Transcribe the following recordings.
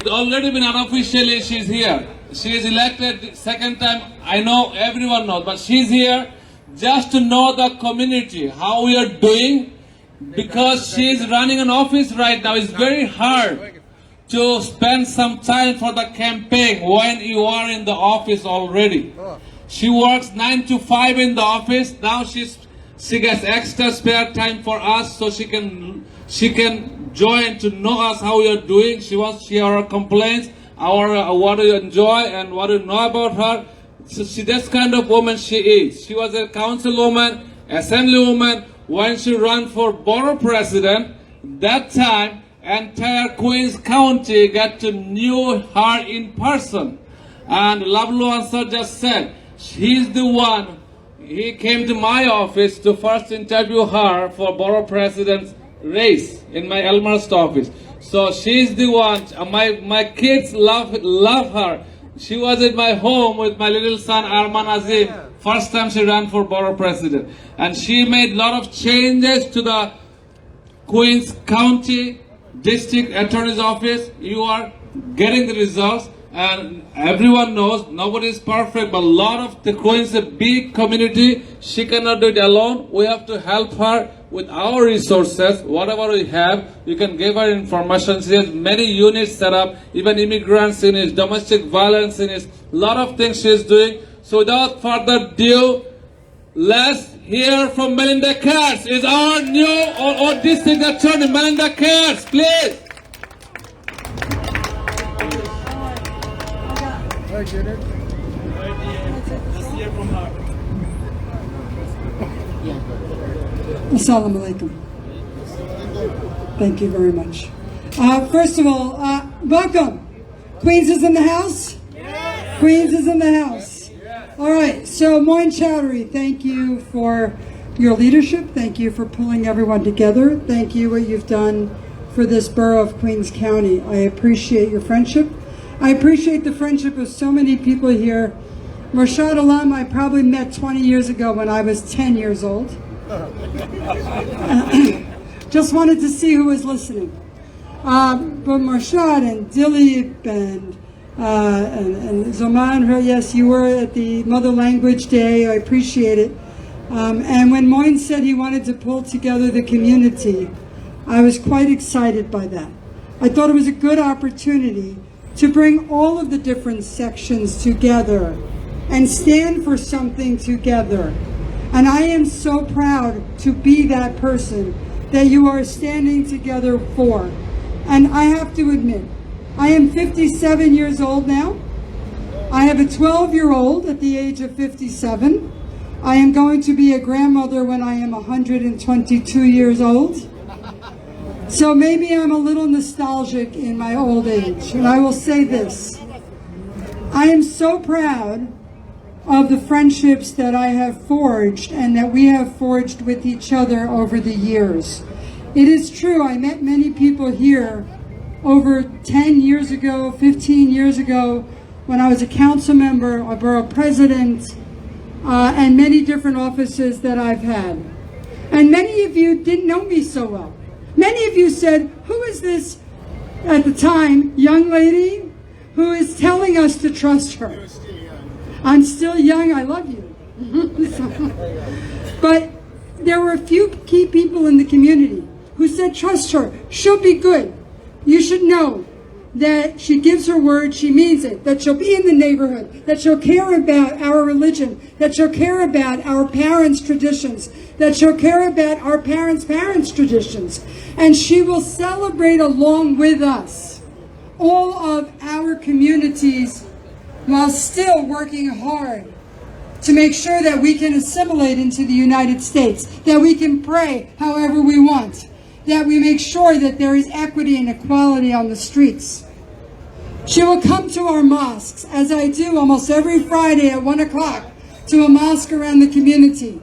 already been unofficially, she's here. She is elected second time. I know everyone knows, but she's here just to know the community, how we are doing, because she is running an office right now. It's very hard to spend some time for the campaign when you are in the office already. She works 9 to 5 in the office. Now she gets extra spare time for us, so she can join to know us how we are doing. She wants to hear our complaints, what we enjoy and what we know about her. So that's kind of woman she is. She was a councilwoman, assemblywoman. When she ran for borough president, that time entire Queens County got to know her in person. And Lavlu Ansar just said, he's the one. He came to my office to first interview her for borough president's race in my Elmhurst office. So she's the one. My kids love her. She was in my home with my little son Arman Azim. First time she ran for borough president. And she made a lot of changes to the Queens County District Attorney's Office. You are getting the results. And everyone knows nobody is perfect, but a lot of the Queens is a big community. She cannot do it alone. We have to help her with our resources, whatever we have. You can give her information. She has many units set up, even immigrants units, domestic violence units, a lot of things she is doing. So without further ado, let's hear from Melinda Katz. Is our new or district attorney, Melinda Katz, please. Let's hear from her. Assalamu alaikum. Thank you very much. First of all, welcome. Queens is in the house? Yes. Queens is in the house. Yes. All right, so Moin Chowdhury, thank you for your leadership. Thank you for pulling everyone together. Thank you what you've done for this borough of Queens County. I appreciate your friendship. I appreciate the friendship of so many people here. Marshad Alam I probably met 20 years ago when I was 10 years old. Just wanted to see who was listening. But Marshad and Dilip and Zaman, yes, you were at the Mother Language Day. I appreciate it. And when Moin said he wanted to pull together the community, I was quite excited by that. I thought it was a good opportunity to bring all of the different sections together and stand for something together. And I am so proud to be that person that you are standing together for. And I have to admit, I am 57 years old now. I have a 12-year-old at the age of 57. I am going to be a grandmother when I am 122 years old. So maybe I'm a little nostalgic in my old age, and I will say this. I am so proud of the friendships that I have forged and that we have forged with each other over the years. It is true, I met many people here over 10 years ago, 15 years ago, when I was a council member, a borough president, and many different offices that I've had. And many of you didn't know me so well. Many of you said, who is this, at the time, young lady who is telling us to trust her? I'm still young, I love you. But there were a few key people in the community who said, trust her, she'll be good. You should know that she gives her word, she means it, that she'll be in the neighborhood, that she'll care about our religion, that she'll care about our parents' traditions, that she'll care about our parents' traditions, and she will celebrate along with us all of our communities while still working hard to make sure that we can assimilate into the United States, that we can pray however we want, that we make sure that there is equity and equality on the streets. She will come to our mosques, as I do almost every Friday at 1 o'clock, to a mosque around the community.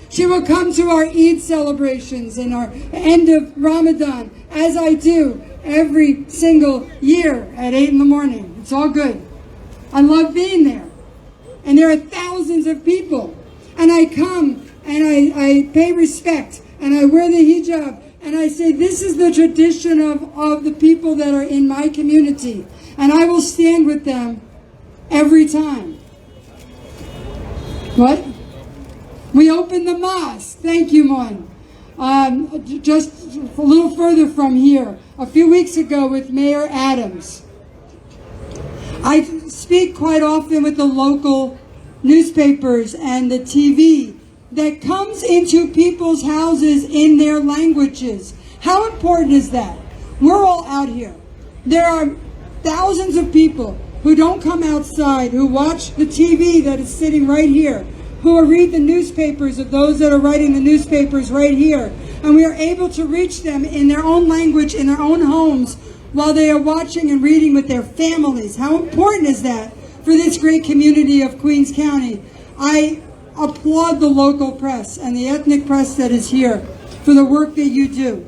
She will come to our Eid celebrations and our end of Ramadan, as I do every single year at 8 in the morning. It's all good. I love being there. And there are thousands of people. And I come and I pay respect and I wear the hijab and and I say, this is the tradition of the people that are in my community, and I will stand with them every time. What? We opened the mosque. Thank you, Mon. Just a little further from here, a few weeks ago with Mayor Adams. I speak quite often with the local newspapers and the TV that comes into people's houses in their languages. How important is that? We're all out here. There are thousands of people who don't come outside, who watch the TV that is sitting right here, who read the newspapers of those that are writing the newspapers right here. And we are able to reach them in their own language, in their own homes, while they are watching and reading with their families. How important is that for this great community of Queens County? I applaud the local press and the ethnic press that is here for the work that you do.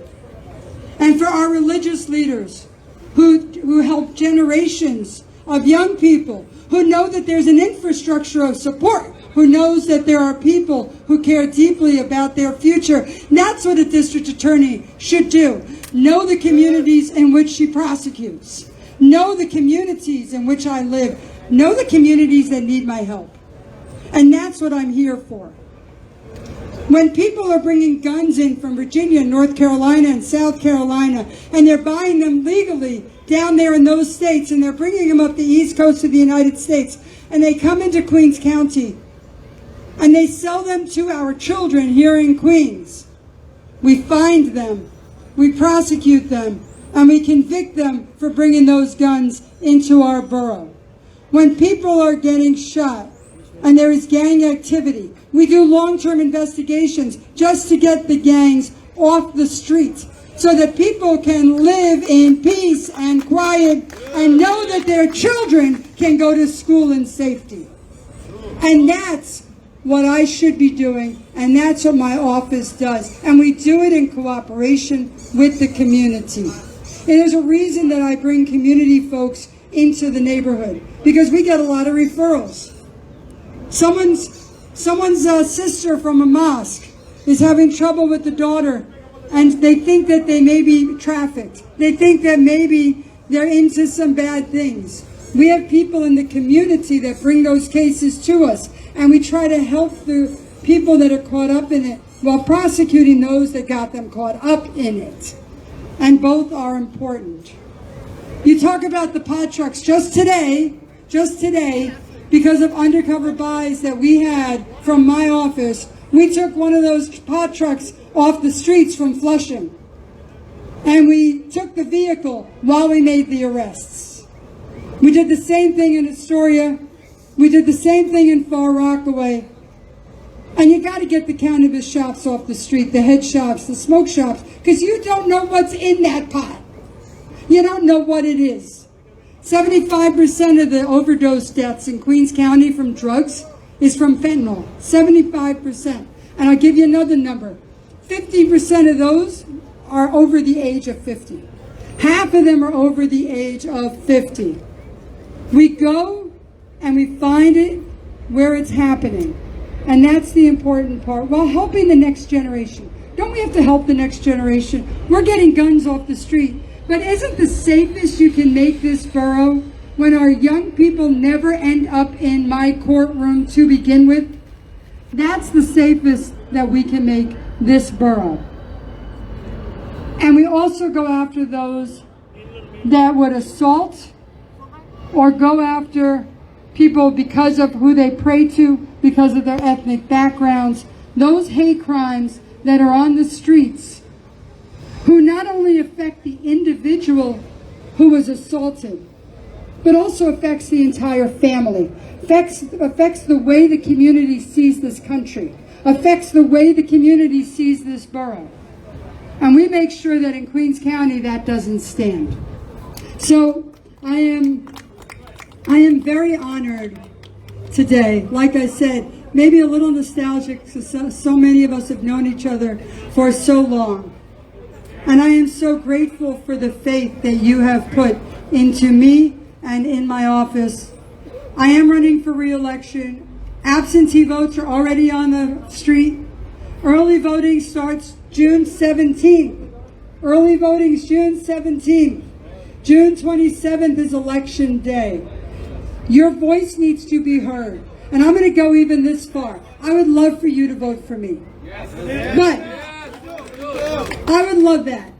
And for our religious leaders who help generations of young people who know that there's an infrastructure of support, who knows that there are people who care deeply about their future. That's what a district attorney should do. Know the communities in which she prosecutes. Know the communities in which I live. Know the communities that need my help. And that's what I'm here for. When people are bringing guns in from Virginia, North Carolina, and South Carolina, and they're buying them legally down there in those states, and they're bringing them up the East Coast of the United States, and they come into Queens County, and they sell them to our children here in Queens, we find them, we prosecute them, and we convict them for bringing those guns into our borough. When people are getting shot and there is gang activity, we do long-term investigations just to get the gangs off the street so that people can live in peace and quiet and know that their children can go to school in safety. And that's what I should be doing, and that's what my office does. And we do it in cooperation with the community. And there's a reason that I bring community folks into the neighborhood, because we get a lot of referrals. Someone's sister from a mosque is having trouble with the daughter, and they think that they may be trafficked. They think that maybe they're into some bad things. We have people in the community that bring those cases to us, and we try to help the people that are caught up in it while prosecuting those that got them caught up in it. And both are important. You talk about the pot trucks. Just today, because of undercover buys that we had from my office, we took one of those pot trucks off the streets from Flushing. And we took the vehicle while we made the arrests. We did the same thing in Astoria. We did the same thing in Far Rockaway. And you got to get the cannabis shops off the street, the head shops, the smoke shops, because you don't know what's in that pot. You don't know what it is. 75% of the overdose deaths in Queens County from drugs is from fentanyl. 75%. And I'll give you another number. 50% of those are over the age of 50. Half of them are over the age of 50. We go and we find it where it's happening. And that's the important part, while helping the next generation. Don't we have to help the next generation? We're getting guns off the street. But isn't the safest you can make this borough when our young people never end up in my courtroom to begin with? That's the safest that we can make this borough. And we also go after those that would assault or go after people because of who they pray to, because of their ethnic backgrounds, those hate crimes that are on the streets, who not only affect the individual who was assaulted, but also affects the entire family, affects the way the community sees this country, affects the way the community sees this borough. And we make sure that in Queens County that doesn't stand. So I am very honored today. Like I said, maybe a little nostalgic because so many of us have known each other for so long. And I am so grateful for the faith that you have put into me and in my office. I am running for re-election. Absentee votes are already on the street. Early voting starts June 17th. Early voting is June 17th. June 27th is election day. Your voice needs to be heard. And I'm going to go even this far. I would love for you to vote for me. But I would love that.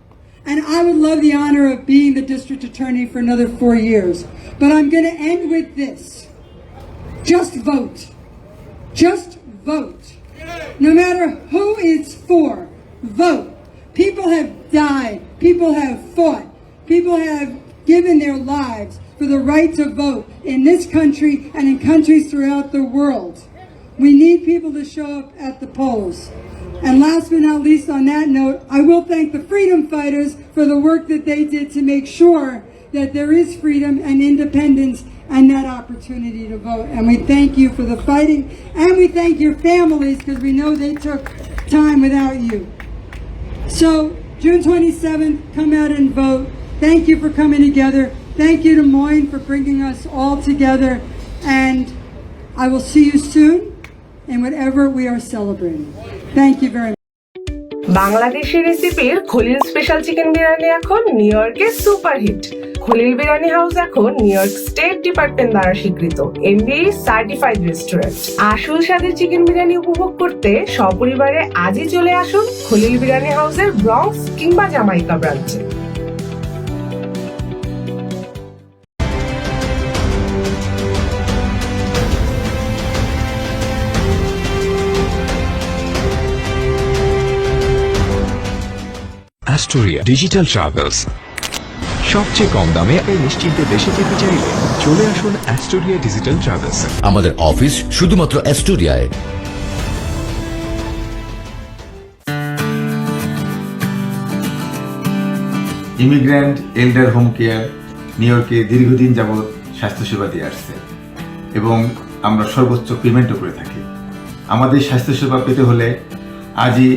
And I would love the honor of being the district attorney for another 4 years. But I'm going to end with this. Just vote. Just vote. No matter who it's for, vote. People have died. People have fought. People have given their lives for the right to vote in this country and in countries throughout the world. We need people to show up at the polls. And last but not least, on that note, I will thank the freedom fighters for the work that they did to make sure that there is freedom and independence and that opportunity to vote. And we thank you for the fighting, and we thank your families because we know they took time without you. So, June 27th, come out and vote. Thank you for coming together. Thank you to Moyne for bringing us all together. And I will see you soon in whatever we are celebrating. Thank you very much. Bangladeshi রেসিপির Khalil special chicken biryani এখন new ইয়র্কে superhit. Khalil biryani house এখন new York state department দ্বারা স্বীকৃত MBA certified restaurant. আসল স্বাদের chicken biryani উপভোগ করতে সপরিবারে আজই চলে আসুন খলিল বিরিয়ানি হাউসের ব্রঙ্কস কিংবা জামাইকা ব্রাঞ্চে। অ্যাস্টোরিয়া ডিজিটাল ট্রাভেলস, সবচেয়ে কম দামে নিশ্চিন্তে দেশে যেতে চাইলে চলে আসুন অ্যাস্টোরিয়া ডিজিটাল ট্রাভেলস। আমাদের অফিস শুধুমাত্র অ্যাস্টোরিয়ায়। Immigrant elder home care New ইয়র্কে দীর্ঘদিন যাবৎ স্বাস্থ্যসেবা দিয়ে আসছে এবং আমরা সর্বোচ্চ পেমেন্টও করে থাকি। আমাদের স্বাস্থ্যসেবা পেতে হলে আজই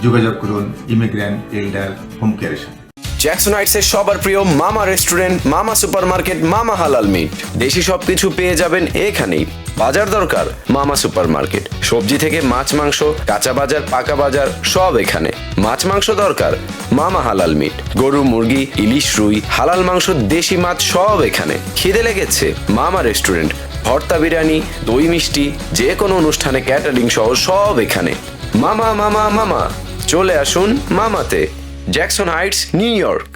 যোগাযোগ করুন ইমিগ্র্যান্ট এল্ডার হোম কেয়ারের সাথে। জ্যাকসনাইটসের সবার প্রিয় মামা রেস্টুরেন্ট, মামা সুপারমার্কেট, মামা হালাল মিট, দেশি সবকিছু পেয়ে যাবেন এখানেই। বাজার দরকার মামা সুপারমার্কেট, সবজি থেকে মাছ মাংস, কাঁচা বাজার, পাকা বাজার সব এখানে। মাছ মাংস দরকার মামা হালাল মিট, গরু, মুরগি, ইলিশ, রুই, হালাল মাংস, দেশি মাছ সব এখানে। খিদে লেগেছে মামা রেস্টুরেন্ট, ভর্তা, বিরিয়ানি, দই মিষ্টি, যে কোনো অনুষ্ঠানে ক্যাটারিং সহ সব এখানে। মামা মামা মামা, চলে আসুন মামাতে, জ্যাকসন হাইটস, নিউ ইয়র্ক।